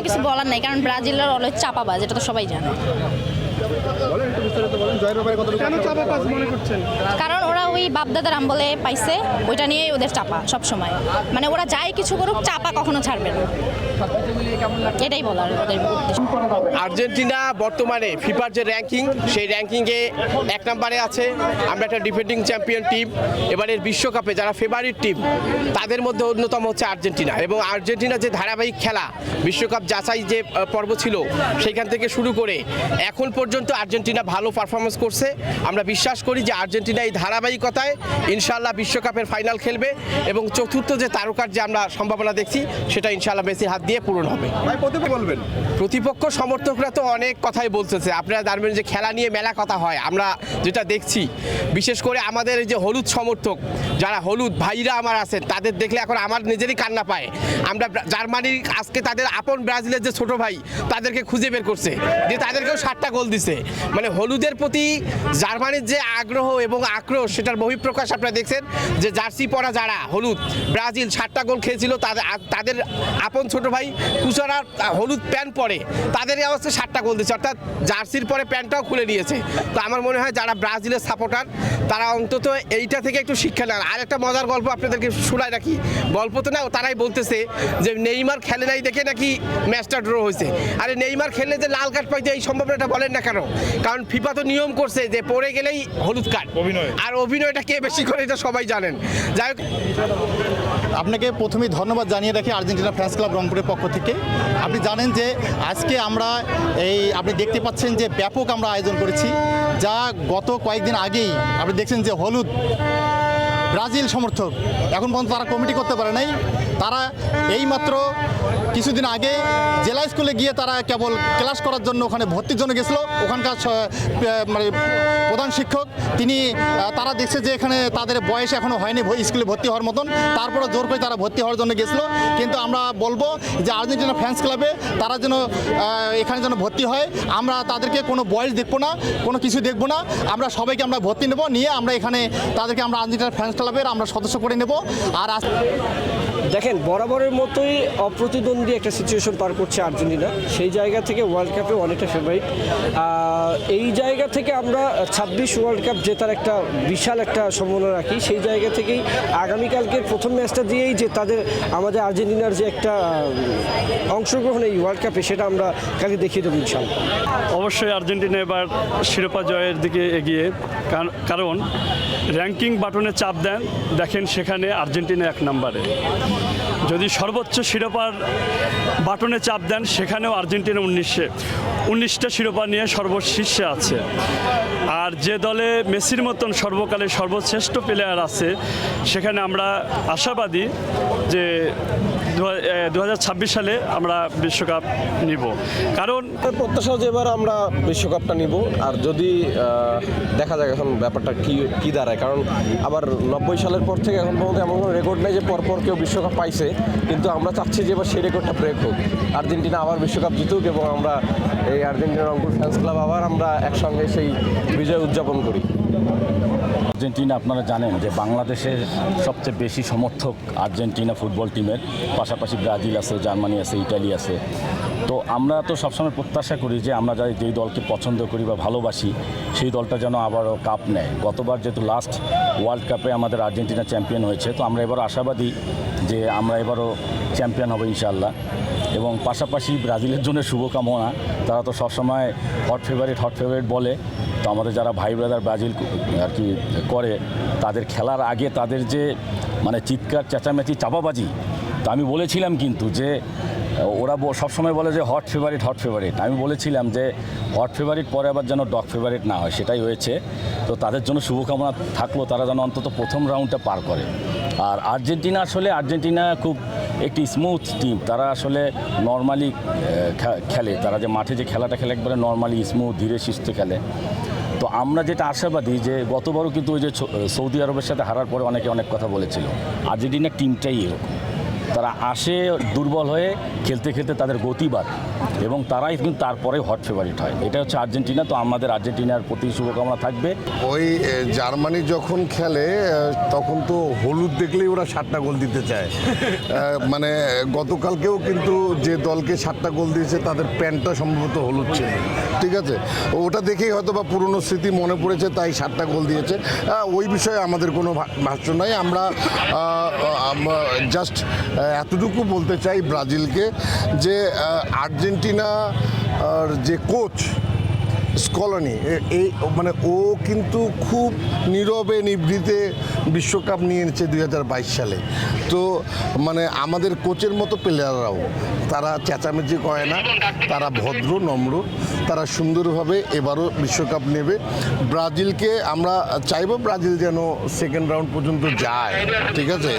কিছু বলার নাই, কারণ ব্রাজিলের অলওয়েজ চাপাবাজ, এটা তো সবাই জানে। কারণ ওরা ওই বাপদাদার আমলে পাইছে, ওইটা নিয়েই ওদের চাপা সব সময়। মানে ওরা যাই কিছু করুক, চাপা কখনো ছাড়বে না, এটাই বলার ওদের উদ্দেশ্য। আর্জেন্টিনা বর্তমানে ফিফার যে র্যাঙ্কিং, সেই র্যাঙ্কিংয়ে 1 নম্বরে আছে। আমরা একটা ডিফেন্ডিং চ্যাম্পিয়ন টিম, এবারের বিশ্বকাপে যারা ফেভারিট টিম তাদের মধ্যে অন্যতম হচ্ছে আর্জেন্টিনা। এবং আর্জেন্টিনা যে ধারাবাহিক খেলা, বিশ্বকাপ যাচাই যে পর্ব ছিল সেইখান থেকে শুরু করে এখন পর্যন্ত আর্জেন্টিনা ভালো পারফরমেন্স করছে। আমরা বিশ্বাস করি যে আর্জেন্টিনা এই ধারাবাহিকতায় ইনশাআল্লাহ বিশ্বকাপের ফাইনাল খেলবে এবং চতুর্থ যে তারকার যে আমরা সম্ভাবনা দেখছি সেটা ইনশাআল্লাহ মেসির হাত দিয়ে পূরণ হবে। প্রতিপক্ষ সমর্থকরা তো অনেক কথাই বলতেছে। আপনারা জানবেন যে খেলা নিয়ে মেলা কথা হয়, আমরা যেটা দেখছি বিশেষ করে আমাদের এই যে হলুদ সমর্থক যারা হলুদ ভাইরা আমার আছেন, তাদের দেখলে এখন আমার নিজেরই কান্না পায়। আমরা জার্মানির আজকে তাদের আপন ব্রাজিলের যে ছোট ভাই তাদেরকে খুঁজে বের করছে, যে তাদেরকেও 7টা গোল দিছে। মানে হলুদের প্রতি জার্মানির যে আগ্রহ এবং আক্রোশ, সেটার বহিঃপ্রকাশ আপনারা দেখছেন। যে জার্সি পরা যারা হলুদ, ব্রাজিল 7টা গোল খেয়েছিল, তাদের আপন ছোট ভাই কুসারা হলুদ প্যান্ট পরে, তাদের অবস্থা 7টা গোল দিচ্ছে, অর্থাৎ জার্সির পরে প্যান্টটাও খুলে নিয়েছে। তো আমার মনে হয় যারা ব্রাজিলের সাপোর্টার তারা অন্তত এইটা থেকে একটু শিক্ষা নেন। আর একটা মজার গল্প আপনাদেরকে শোনায় রাখি, গল্প তো না, তারাই বলতেছে যে নেইমার খেলে নাই দেখে নাকি ম্যাচটা ড্র হয়েছে। আরে নেইমার খেললে যে লাল কার্ড পাইতে এই সম্ভাবনাটা বলেন না কেন? কারণ ফিফা তো নিয়ম করছে যে পড়ে গেলেই হলুদ কার্ড। আর অভিনয়টা কে বেশি করে এটা সবাই জানেন। যাই হোক, আপনাকে প্রথমেই ধন্যবাদ জানিয়ে রাখি আর্জেন্টিনা ফ্যান্স ক্লাব রংপুরের পক্ষ থেকে। আপনি জানেন যে আজকে আমরা আপনি দেখতে পাচ্ছেন যে ব্যাপক আমরা আয়োজন করেছি, যা গত কয়েকদিন আগেই আপনি দেখছেন যে হলুদ ব্রাজিল সমর্থক এখন পর্যন্ত তারা কমিটি করতে পারে নাই। তারা এইমাত্র কিছুদিন আগে জেলা স্কুলে গিয়ে তারা কেবল ক্লাস করার জন্য ওখানে ভর্তির জন্য গেছিলো। ওখানকার মানে প্রধান শিক্ষক তারা দেখছে যে এখানে তাদের বয়স এখনও হয়নি স্কুলে ভর্তি হওয়ার মতন, তারপরে জোর করে তারা ভর্তি হওয়ার জন্য গেছিলো। কিন্তু আমরা বলবো যে আর্জেন্টিনা ফ্যান্স ক্লাবে তারা যেন এখানে যেন ভর্তি হয়। আমরা তাদেরকে কোনো বয়স দেখবো না, কোনো কিছু দেখবো না, আমরা সবাইকে আমরা ভর্তি নেব, নিয়ে আমরা এখানে তাদেরকে আমরা আর্জেন্টিনা ফ্যান্স ক্লাবের আমরা সদস্য করে নেব। আর দেখেন, বরাবরের মতোই অপ্রতিদ্বন্দ্বী একটা সিচুয়েশন পার করছে আর্জেন্টিনা। সেই জায়গা থেকে ওয়ার্ল্ড কাপে অনেকটা ফেভারিট। এই জায়গা থেকে আমরা 26 ওয়ার্ল্ড কাপ জেতার একটা বিশাল একটা সম্ভাবনা রাখি। সেই জায়গা থেকেই আগামীকালকের প্রথম ম্যাচটা দিয়েই যে আমাদের আর্জেন্টিনার যে একটা অংশগ্রহণ এই ওয়ার্ল্ড কাপে, সেটা আমরা কালকে দেখিয়ে দেবো ইনশাআল্লাহ। অবশ্যই আর্জেন্টিনা এবার শিরোপা জয়ের দিকে এগিয়ে, কারণ র্যাঙ্কিং বাটনে চাপ দেন, দেখেন সেখানে আর্জেন্টিনা 1 নম্বরে। যদি সর্বোচ্চ শিরোপার বাটনে চাপ দেন, সেখানেও আর্জেন্টিনা 19টা শিরোপা নিয়ে সর্বশীর্ষে আছে। আর যে দলে মেসির মতন সর্বকালের সর্বশ্রেষ্ঠ প্লেয়ার আছে, সেখানে আমরা আশাবাদী যে 2026 সালে আমরা বিশ্বকাপ নিব। কারণ প্রত্যাশা যে এবার আমরা বিশ্বকাপটা নিব। আর যদি দেখা যায় এখন ব্যাপারটা কি দাঁড়ায়, কারণ আবার 90 সালের পর থেকে এখন পর্যন্ত এমন কোনো রেকর্ড নেই যে পরপর কেউ বিশ্বকাপ পাইছে। কিন্তু আমরা চাচ্ছি যে এবার সেই রেকর্ডটা ব্রেক হোক, আর্জেন্টিনা আবার বিশ্বকাপ জিতুক এবং আমরা এই আর্জেন্টিনা রংপুর ফ্যান্স ক্লাব আবার আমরা একসঙ্গে সেই বিজয় উদযাপন করি। আর্জেন্টিনা আপনারা জানেন যে বাংলাদেশের সবচেয়ে বেশি সমর্থক আর্জেন্টিনা ফুটবল টিমের, পাশাপাশি ব্রাজিল আছে, জার্মানি আছে, ইটালি আছে। তো আমরা তো সবসময় প্রত্যাশা করি যে আমরা যেই দলকে পছন্দ করি বা ভালোবাসি, সেই দলটা যেন আবারও কাপ নেয়। গতবার যেহেতু লাস্ট ওয়ার্ল্ড কাপে আমাদের আর্জেন্টিনা চ্যাম্পিয়ন হয়েছে, তো আমরা এবারও আশাবাদী যে আমরা এবারও চ্যাম্পিয়ন হব ইনশাআল্লাহ। এবং পাশাপাশি ব্রাজিলের জন্য শুভকামনা, তারা তো সবসময় হট ফেভারিট বলে। তো আমাদের যারা ভাই ব্রাদার ব্রাজিল আর কি করে, তাদের খেলার আগে তাদের যে মানে চিৎকার চেঁচামেচি চাপাবাজি, তো আমি বলেছিলাম কিন্তু যে ওরা সবসময় বলে যে হট ফেভারিট। আমি বলেছিলাম যে হট ফেভারিট পরে আবার যেন ডগ ফেভারিট না হয়, সেটাই হয়েছে। তো তাদের জন্য শুভকামনা থাকলো, তারা যেন অন্তত প্রথম রাউন্ডটা পার করে। আর আর্জেন্টিনা খুব একটি স্মুথ টিম, তারা আসলে নর্মালি খেলে, তারা যে মাঠে যে খেলাটা খেলে একবারে নর্মালি স্মুথ ধীরে সুস্থে খেলে। তো আমরা যেটা আশাবাদী যে গতবারও কিন্তু ওই যে সৌদি আরবের সাথে হারার পরে অনেকে অনেক কথা বলেছিল, আর্জেন্টিনার টিমটাই এরকম। তারা আসে দুর্বল হয়ে খেলতে খেলতে তাদের গতি বাড়ে এবং তারাই কিন্তু তারপরে হট ফেভারিট হয়। এটা হচ্ছে আর্জেন্টিনা। তো আমাদের আর্জেন্টিনার প্রতি শুভকামনা থাকবে। ওই জার্মানি যখন খেলে তখন তো হলুদ দেখলেই ওরা 7টা গোল দিতে চায়। মানে গতকালকেও কিন্তু যে দলকে 7টা গোল দিয়েছে তাদের প্যান্টটা সম্ভবত হলুদ ছিল, ঠিক আছে। ওটা দেখেই হয়তো বা পুরনো স্মৃতি মনে পড়েছে, তাই 7টা গোল দিয়েছে। ওই বিষয়ে আমাদের কোনো ভাষ্য নাই। আমরা জাস্ট এতটুকু বলতে চাই ব্রাজিলকে যে আর্জেন্টিনা আর যে কোচ স্কলনি এই মানে ও কিন্তু খুব নীরবে নিভৃতে বিশ্বকাপ নিয়েছে 2022 সালে। তো মানে আমাদের কোচের মতো প্লেয়াররাও তারা চেঁচামেচি করে না, তারা ভদ্র নম্র, তারা সুন্দরভাবে এবারও বিশ্বকাপ নেবে। ব্রাজিলকে আমরা চাইবো ব্রাজিল যেন সেকেন্ড রাউন্ড পর্যন্ত যায়, ঠিক আছে।